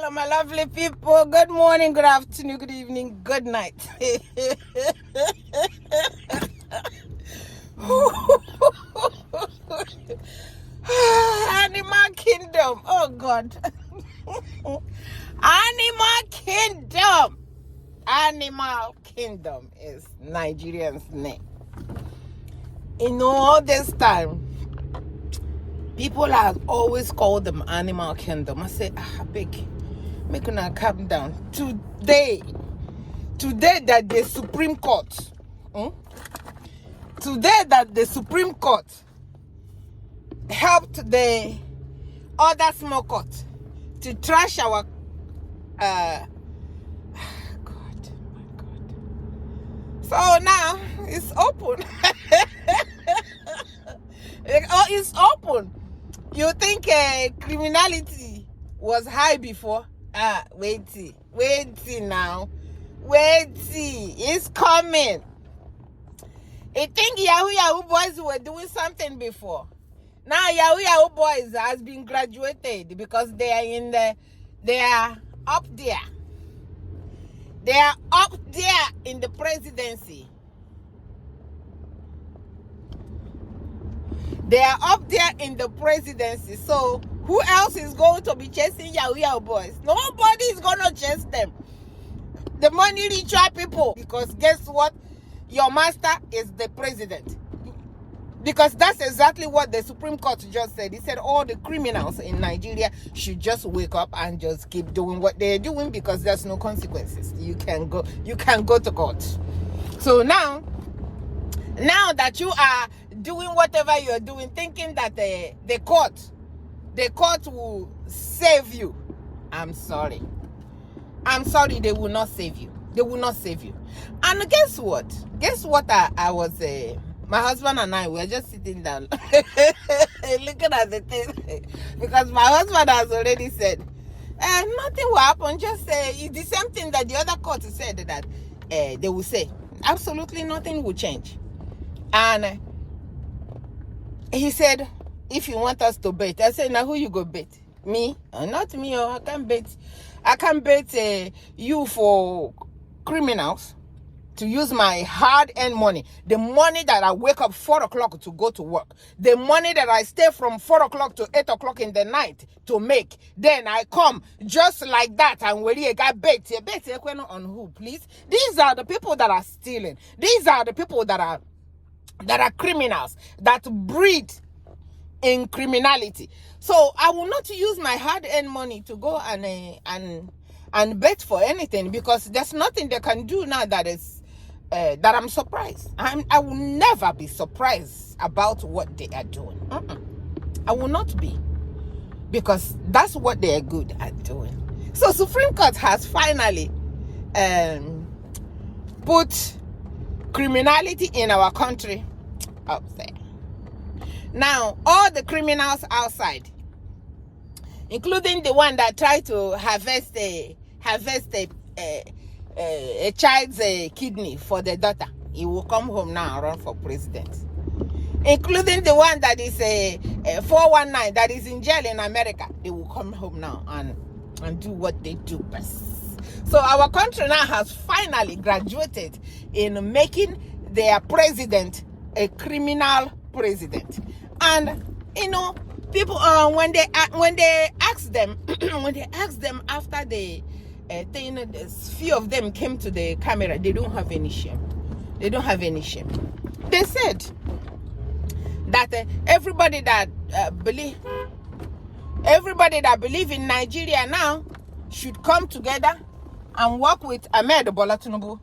Hello, my lovely people. Good morning, good afternoon, good evening, good night. Animal Kingdom. Oh, God. Animal Kingdom. Animal Kingdom is Nigerian's name. In all this time, people have always called them Animal Kingdom. I say, big, make una calm down. Today that the Supreme Court, helped the other small court to trash our, God, my God. So now it's open. It's open. You think criminality was high before? Wait now. It's coming. I think Yahoo boys were doing something before. Now Yahoo boys has been graduated because they are up there. They are up there in the presidency. They are up there in the presidency. So who else is going to be chasing Yahoo boys? Nobody is going to chase them. The money richer people. Because guess what? Your master is the president. Because that's exactly what the Supreme Court just said. He said all the criminals in Nigeria should just wake up and just keep doing what they're doing because there's no consequences. You can go to court. So now that you are doing whatever you're doing, thinking that the court will save you, I'm sorry, they will not save you. They will not save you. And guess what? I was, my husband and I were just sitting down looking at the thing because my husband has already said, nothing will happen. Just it's the same thing that the other court said that they will say. Absolutely nothing will change. And he said, if you want us to bet. I said, now who you go bet? Me? Not me. I can't bet. I can't bet you for criminals to use my hard-earned money. The money that I wake up 4 o'clock to go to work. The money that I stay from 4 o'clock to 8 o'clock in the night to make. Then I come just like that and we got bet. Bet on who, please? These are the people that are stealing. These are the people that are criminals, that breed in criminality. So I will not use my hard-earned money to go and bet for anything because there's nothing they can do now that is that I'm surprised. I will never be surprised about what they are doing. I will not be, because that's what they are good at doing. So Supreme Court has finally put criminality in our country up there. Now, all the criminals outside, including the one that tried to harvest a child's kidney for the daughter, he will come home now and run for president. Including the one that is a 419 that is in jail in America, they will come home now and do what they do best. So our country now has finally graduated in making their president a criminal president. And people when they ask them after the thing, few of them came to the camera, they don't have any shame. They said that everybody that believe in Nigeria now should come together and work with Ahmed Bola Tinubu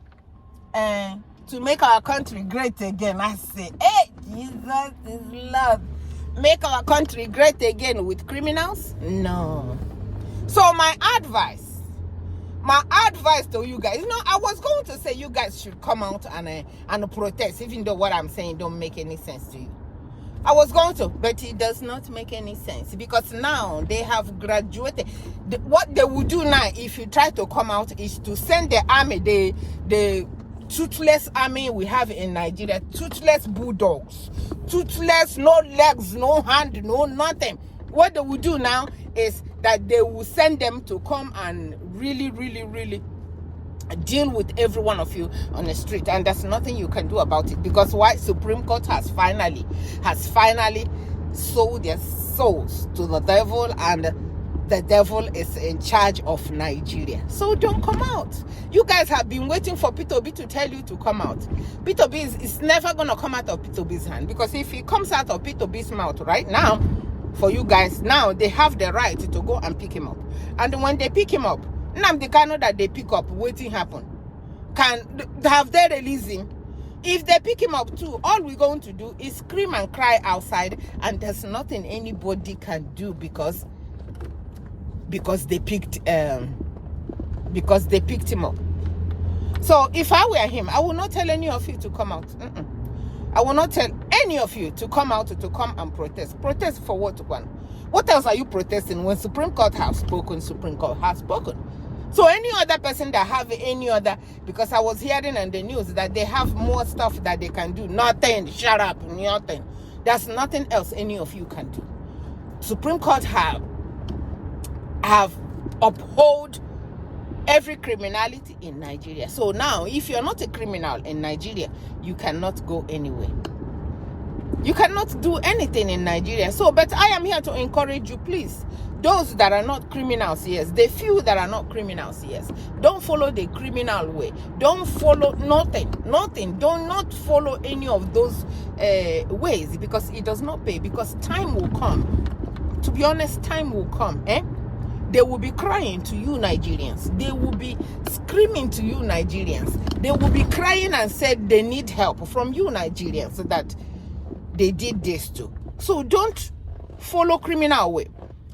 to make our country great again. I say, hey, Jesus is love. Make our country great again with criminals? No. So my advice to you guys, I was going to say you guys should come out and protest, even though what I'm saying don't make any sense to you. I was going to, but it does not make any sense because now they have graduated. What they will do now, if you try to come out, is to send the army, the toothless army we have in Nigeria, toothless bulldogs, toothless, no legs, no hand, no nothing. What they will do now is that they will send them to come and really, really, really deal with every one of you on the street, and there's nothing you can do about it. Because why? Supreme Court has finally sold their souls to the devil, and the devil is in charge of Nigeria. So don't come out. You guys have been waiting for Peter Obi to tell you to come out. Peter Obi is never going to come out of Peter Obi's hand, because if he comes out of Peter Obi's mouth right now, for you guys, now they have the right to go and pick him up. And when they pick him up, Nnamdi Kanu that they pick up, waiting happen. Have they released him? If they pick him up too, all we're going to do is scream and cry outside, and there's nothing anybody can do because they picked him up. So if I were him, I will not tell any of you to come out. I will not tell any of you to come out to come and protest. Protest for what one? What else are you protesting when Supreme Court has spoken? Supreme Court has spoken. So any other person that have any other, because I was hearing in the news that they have more stuff that they can do. Nothing. Shut up. Nothing. There's nothing else any of you can do. Supreme Court have uphold every criminality in Nigeria. So now, if you're not a criminal in Nigeria, you cannot go anywhere. You cannot do anything in Nigeria. So, but I am here to encourage you, please. Those that are not criminals, yes. The few that are not criminals, yes. Don't follow the criminal way. Don't follow nothing. Do not follow any of those ways, because it does not pay. Because time will come. To be honest, time will come. They will be crying to you Nigerians. They will be screaming to you Nigerians. They will be crying and said they need help from you Nigerians, so that they did this too. So don't follow criminal way,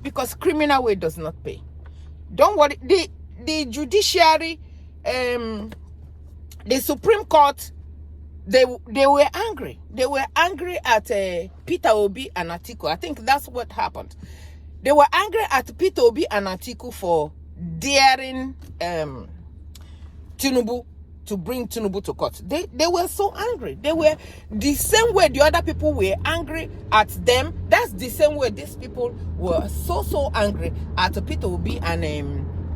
because criminal way does not pay. Don't worry. The judiciary, the Supreme Court, they were angry. They were angry at Peter Obi and Atiku. I think that's what happened. They were angry at Peter Obi and Atiku for daring Tinubu to bring Tinubu to court. They were so angry. They were the same way the other people were angry at them. That's the same way these people were so angry at Peter Obi and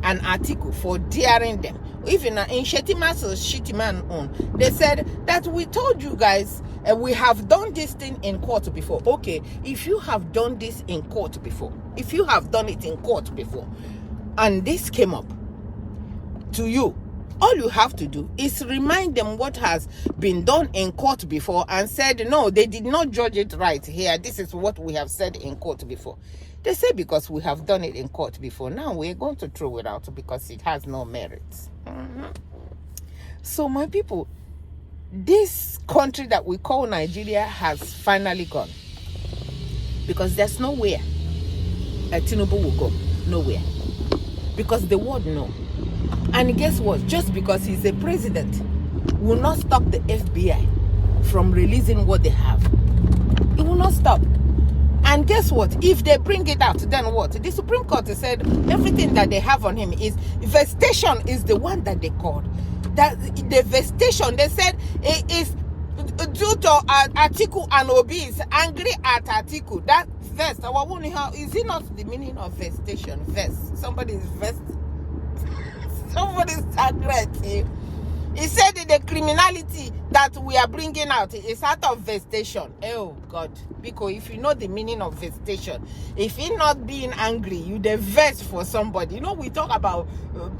Atiku for daring them. Even in Shetima's Shetiman on, they said that we told you guys we have done this thing in court before. Okay, if you have done this in court before, if you have done it in court before, and this came up to you, all you have to do is remind them what has been done in court before and said, no, they did not judge it right here. This is what we have said in court before. They say because we have done it in court before, now we're going to throw it out because it has no merits. So my people, this country that we call Nigeria has finally gone. Because there's nowhere Tinubu will go. Nowhere. Because the world know. And guess what? Just because he's a president will not stop the FBI from releasing what they have. It will not stop. And guess what? If they bring it out, then what? The Supreme Court said everything that they have on him is vestation is the one that they called. That the vestation, they said it is due to Atiku and Obi is angry at Atiku. That vest, I wonder how is it not the meaning of vestation? Vest. Somebody's vest. Somebody's angry. He said the criminality that we are bringing out is out of vestation. Oh God, because if you know the meaning of vestation, if you're not being angry, you the vest for somebody. You know, we talk about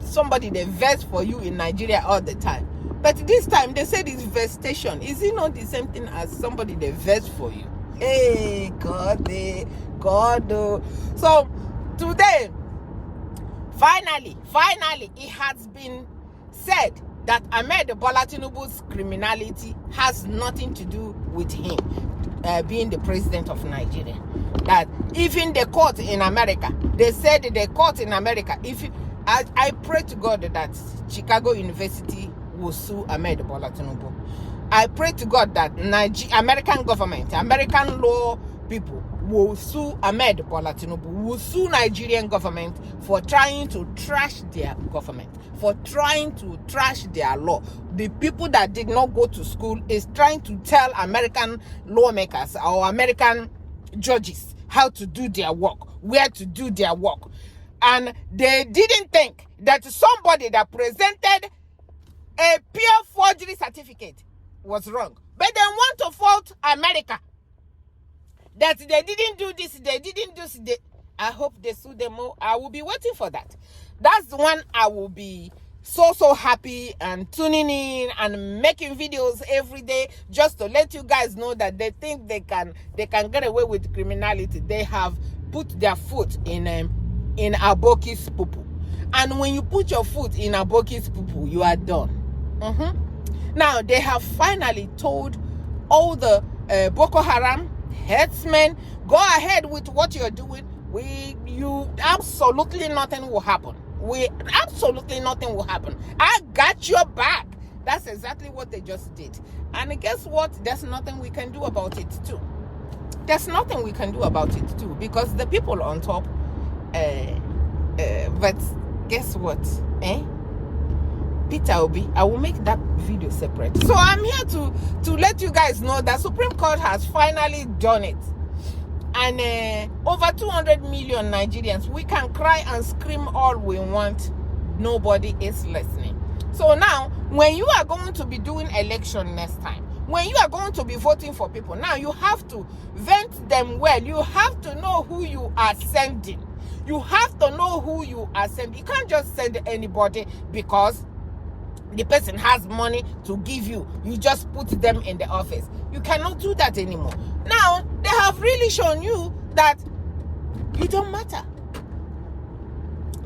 somebody the vest for you in Nigeria all the time. But this time they said it's vestation. Is it not the same thing as somebody the vest for you? Hey, God. So today, finally, it has been said that Ahmed Bola Tinubu's criminality has nothing to do with him being the president of Nigeria. That even the court in America, they said the court in America, I pray to God that Chicago University will sue Ahmed Bola Tinubu. I pray to God that American government, American law people will sue Ahmed Bola Tinubu, will sue Nigerian government for trying to trash their government, for trying to trash their law. The people that did not go to school is trying to tell American lawmakers or American judges how to do their work, where to do their work. And they didn't think that somebody that presented a pure forgery certificate was wrong. But they want to fault America. That they didn't do this, they didn't do this. I hope they sue them more. I will be waiting for that. That's the one I will be so happy and tuning in and making videos every day just to let you guys know that they think they can get away with criminality. They have put their foot in Aboki's poo-poo. And when you put your foot in Aboki's poo-poo, you are done. Now, they have finally told all the Boko Haram headsmen, go ahead with what you're doing. Absolutely nothing will happen. Absolutely nothing will happen. I got your back. That's exactly what they just did. And guess what? There's nothing we can do about it too. There's nothing we can do about it too, because the people on top, but guess what? Peter Obi, I will make that video separate. So I'm here to let you guys know that Supreme Court has finally done it. And over 200 million Nigerians, we can cry and scream all we want. Nobody is listening. So now, when you are going to be doing election next time, when you are going to be voting for people, now you have to vent them well. You have to know who you are sending. You have to know who you are sending. You can't just send anybody because the person has money to give you. You just put them in the office. You cannot do that anymore. Now, they have really shown you that you don't matter.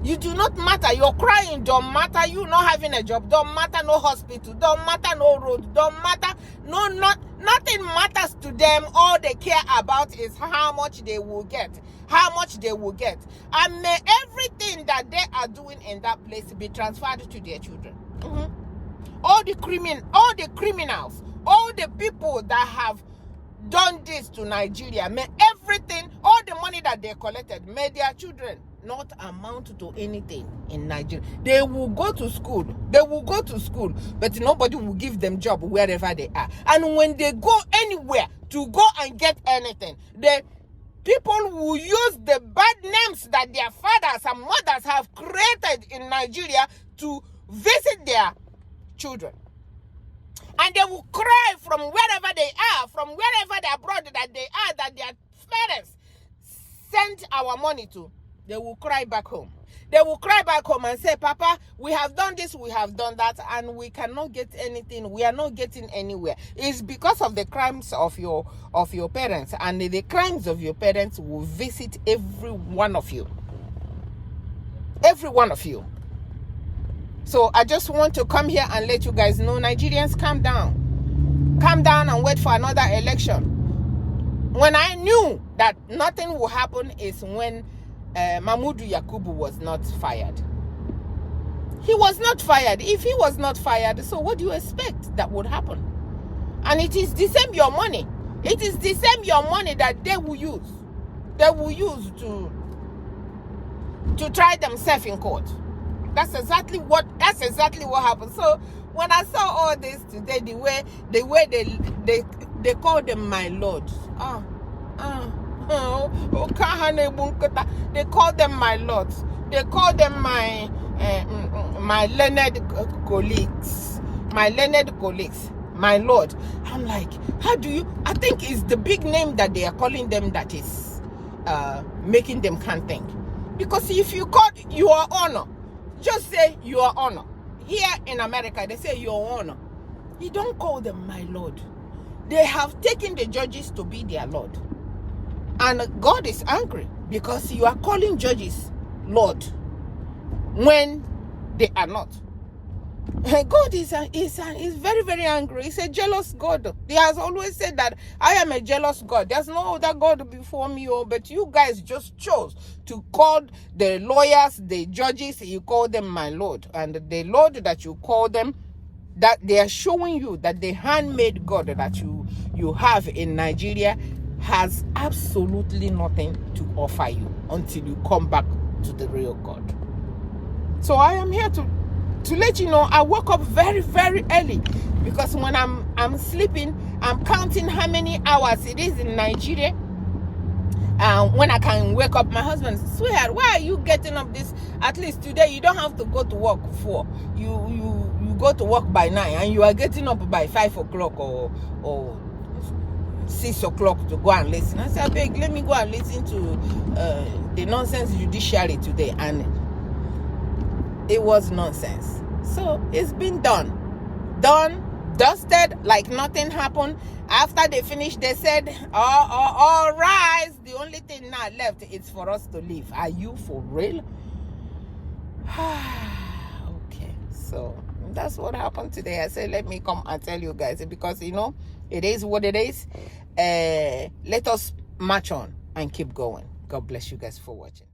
You do not matter. Your crying don't matter. You not having a job don't matter. No hospital don't matter. No road don't matter. Nothing matters to them. All they care about is how much they will get. How much they will get. And may everything that they are doing in that place be transferred to their children. All the criminals, all the people that have done this to Nigeria, may everything, all the money that they collected, may their children not amount to anything in Nigeria. They will go to school. But nobody will give them job wherever they are. And when they go anywhere to go and get anything, the people will use the bad names that their fathers and mothers have created in Nigeria to visit their children. And they will cry from wherever they are, from wherever they abroad that they are, that their parents sent our money to. They will cry back home. They will cry back home and say, Papa, we have done this, we have done that, and we cannot get anything. We are not getting anywhere. It's because of the crimes of your parents, and the crimes of your parents will visit every one of you. Every one of you. So I just want to come here and let you guys know, Nigerians, calm down. Calm down and wait for another election. When I knew that nothing will happen is when Mahmoud Yakubu was not fired. He was not fired. If he was not fired, so what do you expect that would happen? And it is the same your money. It is the same your money that they will use. They will use to try themselves in court. That's exactly what happened. So when I saw all this today, the way they call them my lord. They call them my lords. They call them my learned colleagues. My learned colleagues. My lord. I'm like, how do you? I think it's the big name that they are calling them that is making them can't think. Because if you call your honor, just say your honor. Here in America, they say your honor. You don't call them my lord. They have taken the judges to be their lord. And God is angry because you are calling judges Lord when they are not. God is very, very angry. He's a jealous God. He has always said that I am a jealous God. There's no other God before me. But you guys just chose to call the lawyers, the judges, you call them my Lord. And the Lord that you call them, that they are showing you that the handmade God that you have in Nigeria has absolutely nothing to offer you until you come back to the real God. So I am here to let you know, I woke up very, very early because when I'm sleeping, I'm counting how many hours it is in Nigeria. when I can wake up my husband, sweetheart, why are you getting up this? At least today you don't have to go to work for you go to work by 9 and you are getting up by 5 o'clock or 6 o'clock to go and listen. I said, beg, let me go and listen to the nonsense judiciary today, and it was nonsense. So it's been done, dusted, like nothing happened. After they finished, they said, all rise. The only thing now left is for us to leave. Are you for real? Okay, so that's what happened today. I said, let me come and tell you guys, because it is what it is. Let us march on and keep going. God bless you guys for watching.